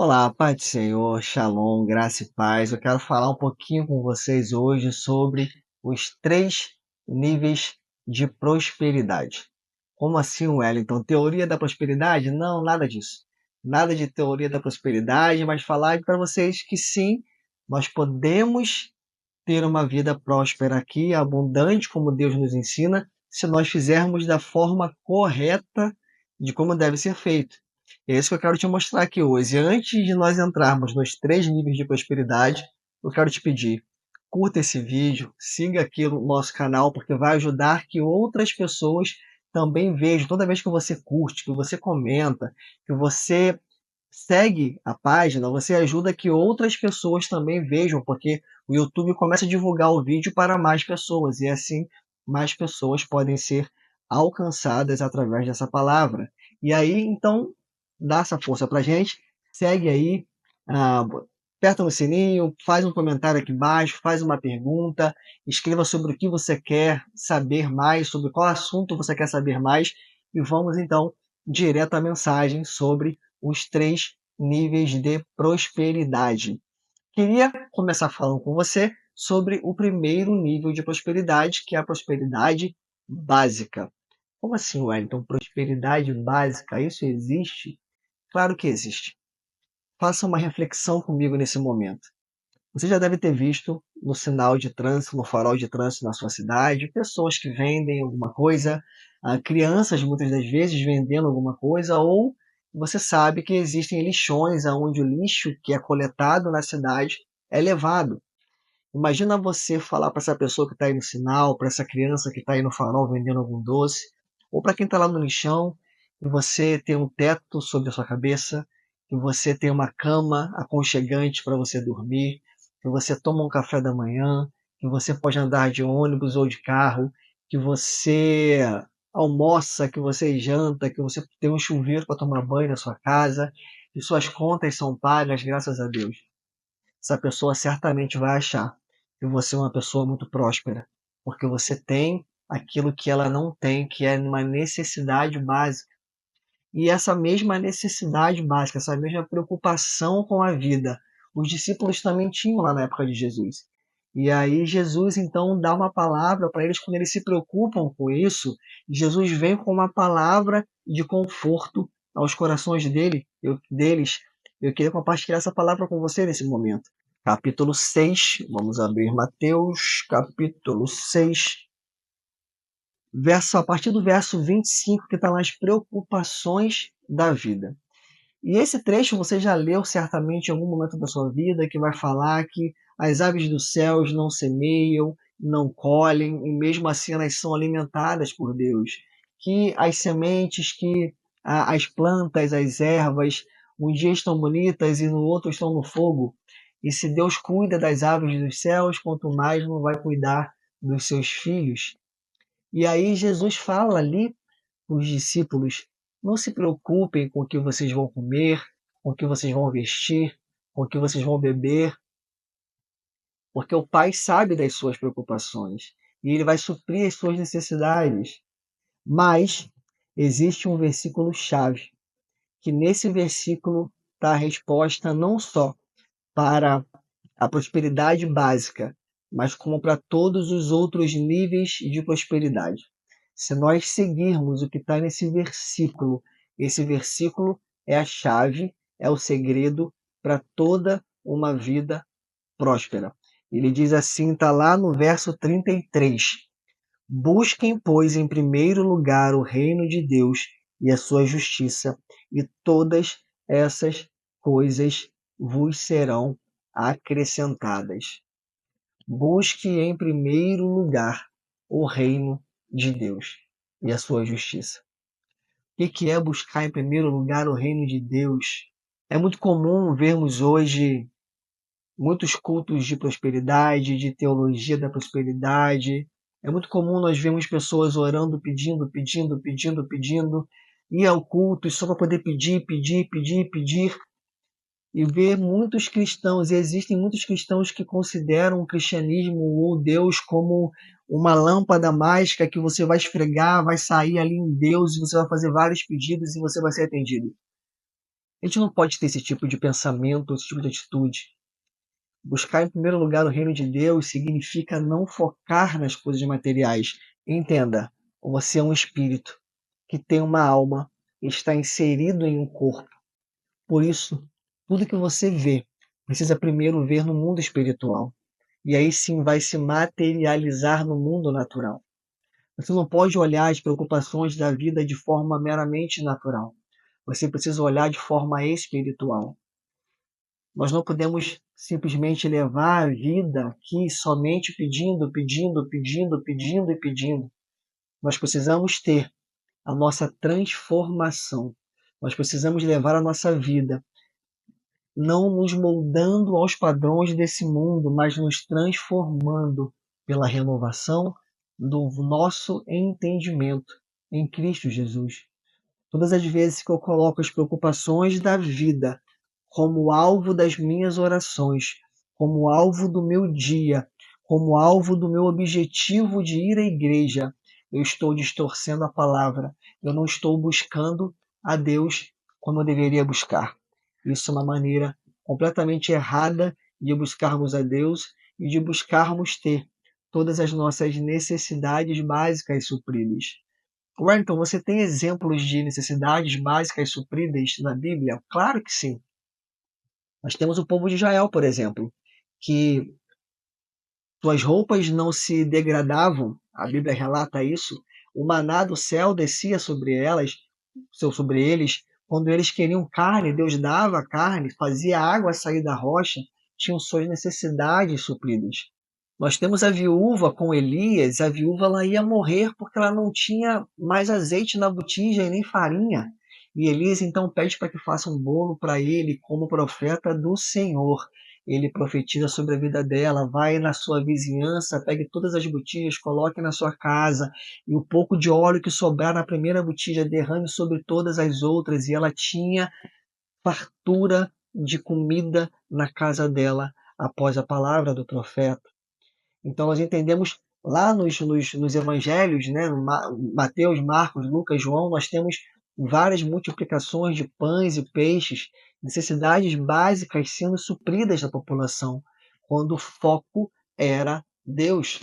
Olá, Pai do Senhor, Shalom, graça e paz. Eu quero falar um pouquinho com vocês hoje sobre os três níveis de prosperidade. Como assim, Wellington? Teoria da prosperidade? Não, nada disso. Nada de teoria da prosperidade, mas falar para vocês que sim, nós podemos ter uma vida próspera aqui, abundante, como Deus nos ensina, se nós fizermos da forma correta de como deve ser feito. É isso que eu quero te mostrar aqui hoje. E antes de nós entrarmos nos três níveis de prosperidade, eu quero te pedir, curta esse vídeo, siga aqui no nosso canal, porque vai ajudar que outras pessoas também vejam. Toda vez que você curte, que você comenta, que você segue a página, você ajuda que outras pessoas também vejam, porque o YouTube começa a divulgar o vídeo para mais pessoas, e assim mais pessoas podem ser alcançadas através dessa palavra. E aí, então, dá essa força pra gente, segue aí, ah, aperta no sininho, faz um comentário aqui embaixo, faz uma pergunta, escreva sobre o que você quer saber mais, sobre qual assunto você quer saber mais, e vamos então direto à mensagem sobre os três níveis de prosperidade. Queria começar falando com você sobre o primeiro nível de prosperidade, que é a prosperidade básica. Como assim, Wellington? Prosperidade básica? Isso existe? Claro que existe. Faça uma reflexão comigo nesse momento. Você já deve ter visto no sinal de trânsito, no farol de trânsito na sua cidade, pessoas que vendem alguma coisa, crianças muitas das vezes vendendo alguma coisa, ou você sabe que existem lixões onde o lixo que é coletado na cidade é levado. Imagina você falar para essa pessoa que está aí no sinal, para essa criança que está aí no farol vendendo algum doce, ou para quem está lá no lixão, que você tem um teto sobre a sua cabeça, que você tem uma cama aconchegante para você dormir, que você toma um café da manhã, que você pode andar de ônibus ou de carro, que você almoça, que você janta, que você tem um chuveiro para tomar banho na sua casa, que suas contas são pagas, graças a Deus. Essa pessoa certamente vai achar que você é uma pessoa muito próspera, porque você tem aquilo que ela não tem, que é uma necessidade básica. E essa mesma necessidade básica, essa mesma preocupação com a vida, os discípulos também tinham lá na época de Jesus. E aí Jesus então dá uma palavra para eles quando eles se preocupam com isso. Jesus vem com uma palavra de conforto aos corações deles. Eu queria compartilhar essa palavra com você nesse momento. Capítulo 6, vamos abrir Mateus, capítulo 6, a partir do verso 25, que está nas preocupações da vida. E esse trecho você já leu certamente em algum momento da sua vida, que vai falar que as aves dos céus não semeiam, não colhem, e mesmo assim elas são alimentadas por Deus. Que as sementes, que as plantas, as ervas, um dia estão bonitas e no outro estão no fogo. E se Deus cuida das aves dos céus, quanto mais não vai cuidar dos seus filhos. E aí Jesus fala ali para os discípulos: não se preocupem com o que vocês vão comer, com o que vocês vão vestir, com o que vocês vão beber, porque o Pai sabe das suas preocupações e Ele vai suprir as suas necessidades. Mas existe um versículo-chave, que nesse versículo está a resposta não só para a prosperidade básica, mas como para todos os outros níveis de prosperidade. Se nós seguirmos o que está nesse versículo, esse versículo é a chave, é o segredo para toda uma vida próspera. Ele diz assim, está lá no verso 33. Busquem, pois, em primeiro lugar o reino de Deus e a sua justiça, e todas essas coisas vos serão acrescentadas. Busque em primeiro lugar o reino de Deus e a sua justiça. O que é buscar em primeiro lugar o reino de Deus? É muito comum vermos hoje muitos cultos de prosperidade, de teologia da prosperidade. É muito comum nós vermos pessoas orando, pedindo, pedindo, pedindo, pedindo, ir ao culto só para poder pedir, pedir, pedir, pedir. E ver muitos cristãos, e existem muitos cristãos que consideram o cristianismo ou Deus como uma lâmpada mágica que você vai esfregar, vai sair ali em Deus, e você vai fazer vários pedidos e você vai ser atendido. A gente não pode ter esse tipo de pensamento, esse tipo de atitude. Buscar em primeiro lugar o reino de Deus significa não focar nas coisas materiais. Entenda, você é um espírito que tem uma alma, está inserido em um corpo. Por isso, tudo que você vê, precisa primeiro ver no mundo espiritual. E aí sim vai se materializar no mundo natural. Você não pode olhar as preocupações da vida de forma meramente natural. Você precisa olhar de forma espiritual. Nós não podemos simplesmente levar a vida aqui somente pedindo, pedindo, pedindo, pedindo e pedindo. Nós precisamos ter a nossa transformação. Nós precisamos levar a nossa vida não nos moldando aos padrões desse mundo, mas nos transformando pela renovação do nosso entendimento em Cristo Jesus. Todas as vezes que eu coloco as preocupações da vida como alvo das minhas orações, como alvo do meu dia, como alvo do meu objetivo de ir à igreja, eu estou distorcendo a palavra. Eu não estou buscando a Deus como eu deveria buscar. Isso é uma maneira completamente errada de buscarmos a Deus e de buscarmos ter todas as nossas necessidades básicas supridas. Wellington, você tem exemplos de necessidades básicas supridas na Bíblia? Claro que sim. Nós temos o povo de Israel, por exemplo, que suas roupas não se degradavam, a Bíblia relata isso, o maná do céu descia sobre eles, quando eles queriam carne, Deus dava carne, fazia a água sair da rocha, tinham suas necessidades supridas. Nós temos a viúva com Elias, a viúva ela ia morrer porque ela não tinha mais azeite na botija e nem farinha. E Elias então pede para que faça um bolo para ele como profeta do Senhor. Ele profetiza sobre a vida dela, vai na sua vizinhança, pegue todas as botijas, coloque na sua casa, e o pouco de óleo que sobrar na primeira botija derrame sobre todas as outras. E ela tinha fartura de comida na casa dela após a palavra do profeta. Então nós entendemos lá nos evangelhos, né, Mateus, Marcos, Lucas, João, nós temos várias multiplicações de pães e peixes, necessidades básicas sendo supridas da população, quando o foco era Deus.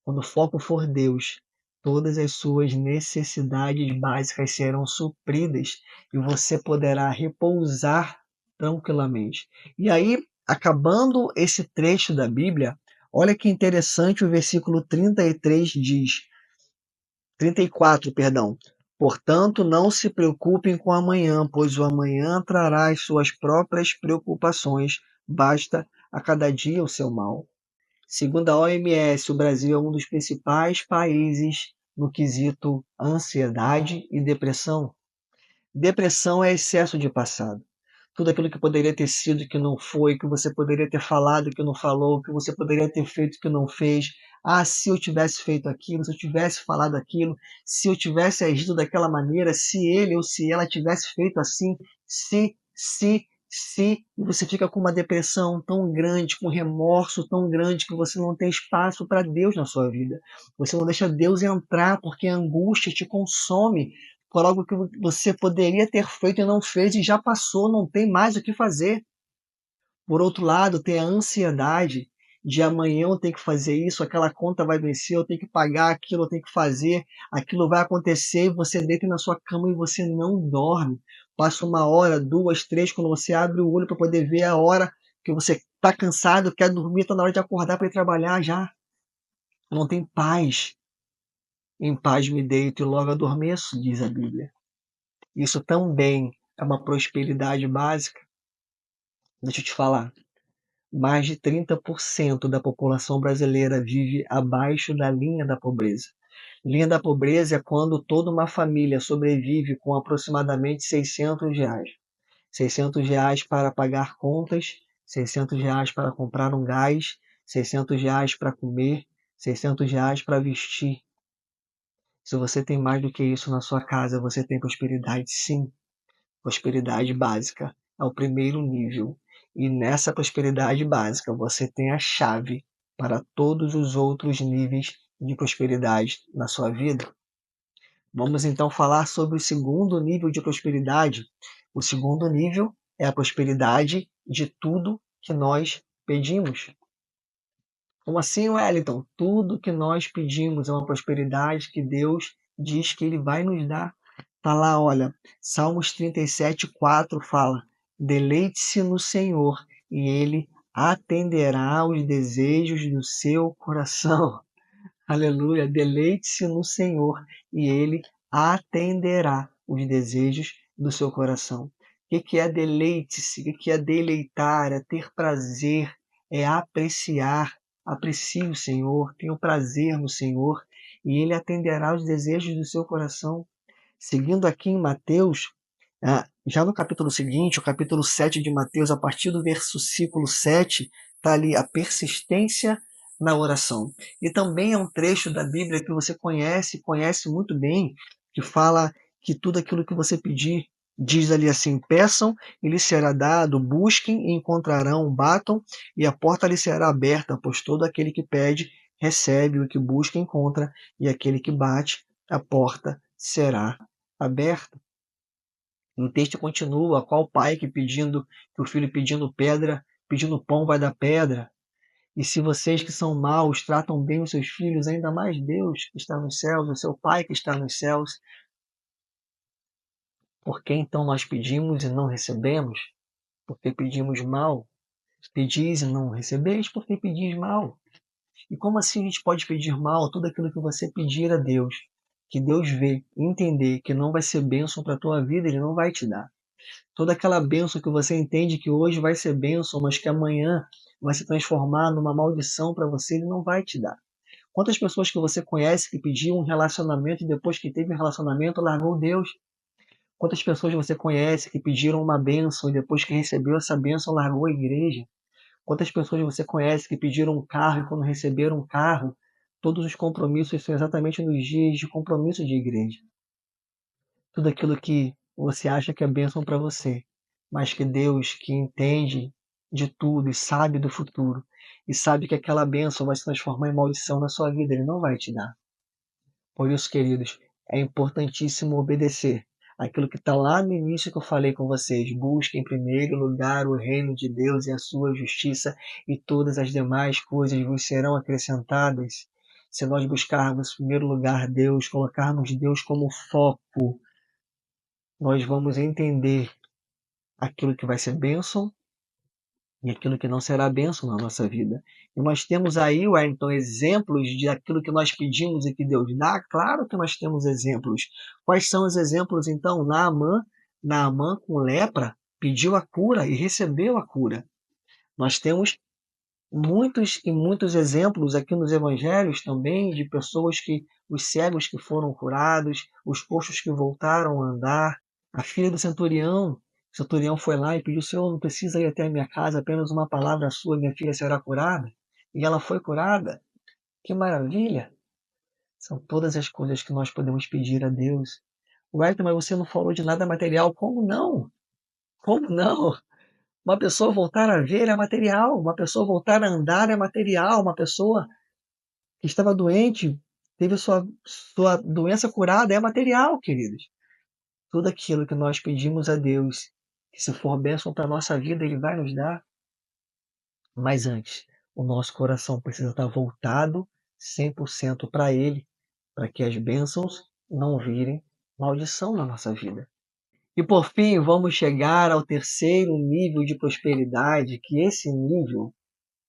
Quando o foco for Deus, todas as suas necessidades básicas serão supridas e você poderá repousar tranquilamente. E aí, acabando esse trecho da Bíblia, olha que interessante o versículo 33 diz, 34, perdão. Portanto, não se preocupem com o amanhã, pois o amanhã trará as suas próprias preocupações. Basta a cada dia o seu mal. Segundo a OMS, o Brasil é um dos principais países no quesito ansiedade e depressão. Depressão é excesso de passado. Tudo aquilo que poderia ter sido que não foi, que você poderia ter falado que não falou, que você poderia ter feito que não fez. Ah, se eu tivesse feito aquilo, se eu tivesse falado aquilo, se eu tivesse agido daquela maneira, se ele ou se ela tivesse feito assim, se, e você fica com uma depressão tão grande, com remorso tão grande que você não tem espaço para Deus na sua vida. Você não deixa Deus entrar porque a angústia te consome por algo que você poderia ter feito e não fez e já passou, não tem mais o que fazer. Por outro lado, tem a ansiedade de amanhã eu tenho que fazer isso, aquela conta vai vencer, eu tenho que pagar aquilo, eu tenho que fazer, aquilo vai acontecer, e você deita na sua cama e você não dorme. Passa uma hora, duas, três, quando você abre o olho para poder ver a hora que você está cansado, quer dormir, está na hora de acordar para ir trabalhar já. Não tem paz. Em paz me deito e logo adormeço, diz a Bíblia. Isso também é uma prosperidade básica. Deixa eu te falar. Mais de 30% da população brasileira vive abaixo da linha da pobreza. Linha da pobreza é quando toda uma família sobrevive com aproximadamente R$ 600. R$ 600 para pagar contas, R$ 600 para comprar um gás, R$ 600 para comer, R$ 600 para vestir. Se você tem mais do que isso na sua casa, você tem prosperidade, sim. Prosperidade básica é o primeiro nível. E nessa prosperidade básica você tem a chave para todos os outros níveis de prosperidade na sua vida. Vamos então falar sobre o segundo nível de prosperidade, O segundo nível é a prosperidade de tudo que nós pedimos. Como assim, Wellington? Tudo que nós pedimos é uma prosperidade que Deus diz que Ele vai nos dar. Está lá, olha, Salmos 37:4 fala: deleite-se no Senhor e Ele atenderá aos desejos do seu coração. Aleluia, deleite-se no Senhor e Ele atenderá os desejos do seu coração. O que é deleite-se? O que é deleitar? É ter prazer, é apreciar. Aprecie o Senhor, tenha prazer no Senhor e Ele atenderá os desejos do seu coração. Seguindo aqui em Mateus, já no capítulo seguinte, o capítulo 7 de Mateus, a partir do versículo 7, está ali a persistência na oração. E também é um trecho da Bíblia que você conhece muito bem, que fala que tudo aquilo que você pedir, diz ali assim: peçam e lhes será dado, busquem e encontrarão, batam e a porta lhes será aberta, pois todo aquele que pede, recebe, o que busca, encontra, e aquele que bate, a porta será aberta. O texto continua: qual pai que o filho pedindo pedra, pedindo pão vai dar pedra? E se vocês que são maus tratam bem os seus filhos, ainda mais Deus que está nos céus, o seu Pai que está nos céus, por que então nós pedimos e não recebemos? Porque pedimos mal? Pedis e não recebeis, porque pedis mal? E como assim a gente pode pedir mal tudo aquilo que você pedir a Deus, que Deus vê, entender que não vai ser bênção para a tua vida, Ele não vai te dar? Toda aquela bênção que você entende que hoje vai ser bênção, mas que amanhã vai se transformar numa maldição para você, Ele não vai te dar. Quantas pessoas que você conhece que pediam um relacionamento e depois que teve um relacionamento largou Deus? Quantas pessoas você conhece que pediram uma bênção e depois que recebeu essa bênção largou a igreja? Quantas pessoas você conhece que pediram um carro e quando receberam um carro, todos os compromissos são exatamente nos dias de compromisso de igreja? Tudo aquilo que você acha que é bênção para você, mas que Deus, que entende de tudo e sabe do futuro, e sabe que aquela bênção vai se transformar em maldição na sua vida, Ele não vai te dar. Por isso, queridos, é importantíssimo obedecer aquilo que está lá no início que eu falei com vocês. Busque em primeiro lugar o reino de Deus e a sua justiça, e todas as demais coisas vos serão acrescentadas. Se nós buscarmos em primeiro lugar Deus, colocarmos Deus como foco, nós vamos entender aquilo que vai ser bênção e aquilo que não será bênção na nossa vida. E nós temos aí, Wellington, exemplos de aquilo que nós pedimos e que Deus dá? Claro que nós temos exemplos. Quais são os exemplos, então? Naamã com lepra pediu a cura e recebeu a cura. Nós temos muitos e muitos exemplos aqui nos evangelhos também de pessoas os cegos que foram curados, os coxos que voltaram a andar, a filha do centurião. O centurião foi lá e pediu: Senhor, não precisa ir até a minha casa, apenas uma palavra sua, minha filha será curada. E ela foi curada. Que maravilha! São todas as coisas que nós podemos pedir a Deus. Wellington, mas você não falou de nada material. Como não? Como não? Uma pessoa voltar a ver é material, uma pessoa voltar a andar é material, uma pessoa que estava doente, teve sua doença curada, é material, queridos. Tudo aquilo que nós pedimos a Deus, que se for bênção para a nossa vida, Ele vai nos dar. Mas antes, o nosso coração precisa estar voltado 100% para Ele, para que as bênçãos não virem maldição na nossa vida. E por fim, vamos chegar ao terceiro nível de prosperidade, que esse nível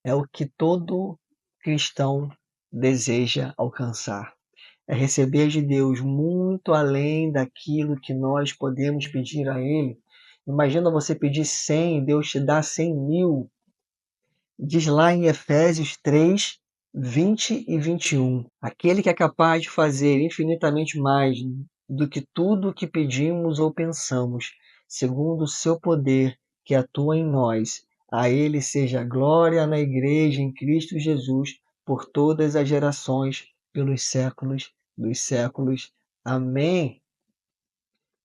é o que todo cristão deseja alcançar. É receber de Deus muito além daquilo que nós podemos pedir a Ele. Imagina você pedir 100 e Deus te dá 100.000. Diz lá em Efésios 3, 20 e 21. Aquele que é capaz de fazer infinitamente mais do que tudo o que pedimos ou pensamos, segundo o seu poder que atua em nós. A Ele seja a glória na Igreja em Cristo Jesus, por todas as gerações, pelos séculos dos séculos. Amém.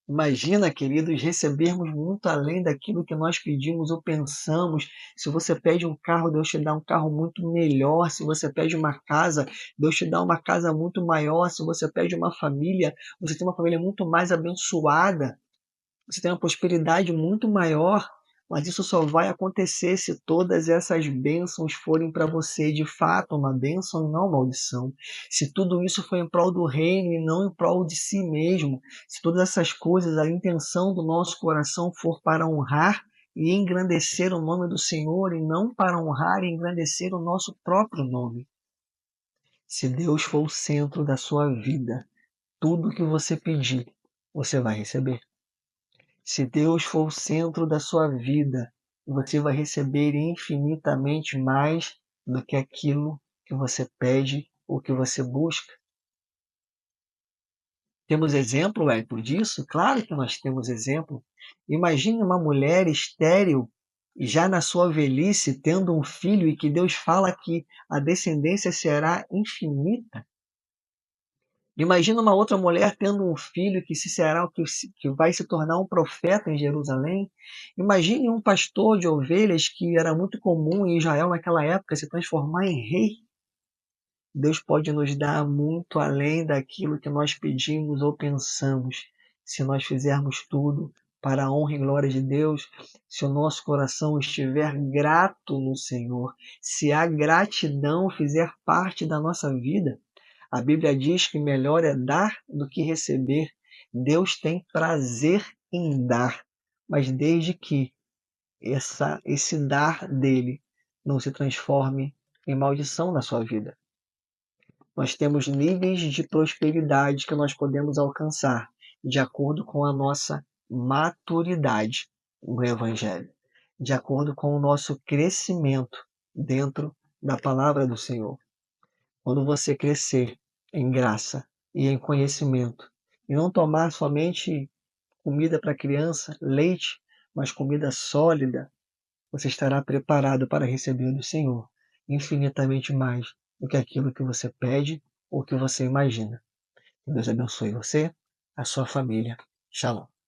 Imagina, queridos, recebermos muito além daquilo que nós pedimos ou pensamos. Se você pede um carro, Deus te dá um carro muito melhor. Se você pede uma casa, Deus te dá uma casa muito maior. Se você pede uma família, você tem uma família muito mais abençoada. você tem uma prosperidade muito maior, mas isso só vai acontecer se todas essas bênçãos forem para você de fato uma bênção e não uma maldição. Se tudo isso for em prol do reino e não em prol de si mesmo, se todas essas coisas, a intenção do nosso coração for para honrar e engrandecer o nome do Senhor e não para honrar e engrandecer o nosso próprio nome. Se Deus for o centro da sua vida, tudo que você pedir, você vai receber. Se Deus for o centro da sua vida, você vai receber infinitamente mais do que aquilo que você pede ou que você busca. Temos exemplo, Hélio, disso? Claro que nós temos exemplo. Imagine uma mulher estéril, já na sua velhice, tendo um filho e que Deus fala que a descendência será infinita. Imagina uma outra mulher tendo um filho que vai se tornar um profeta em Jerusalém. Imagine um pastor de ovelhas que era muito comum em Israel naquela época se transformar em rei. Deus pode nos dar muito além daquilo que nós pedimos ou pensamos, se nós fizermos tudo para a honra e glória de Deus, se o nosso coração estiver grato no Senhor, se a gratidão fizer parte da nossa vida. A Bíblia diz que melhor é dar do que receber. Deus tem prazer em dar, mas desde que esse dar dele não se transforme em maldição na sua vida. Nós temos níveis de prosperidade que nós podemos alcançar de acordo com a nossa maturidade no Evangelho, de acordo com o nosso crescimento dentro da palavra do Senhor. Quando você crescer em graça e em conhecimento, e não tomar somente comida para criança, leite, mas comida sólida, você estará preparado para receber do Senhor infinitamente mais do que aquilo que você pede ou que você imagina. Deus abençoe você, a sua família. Shalom.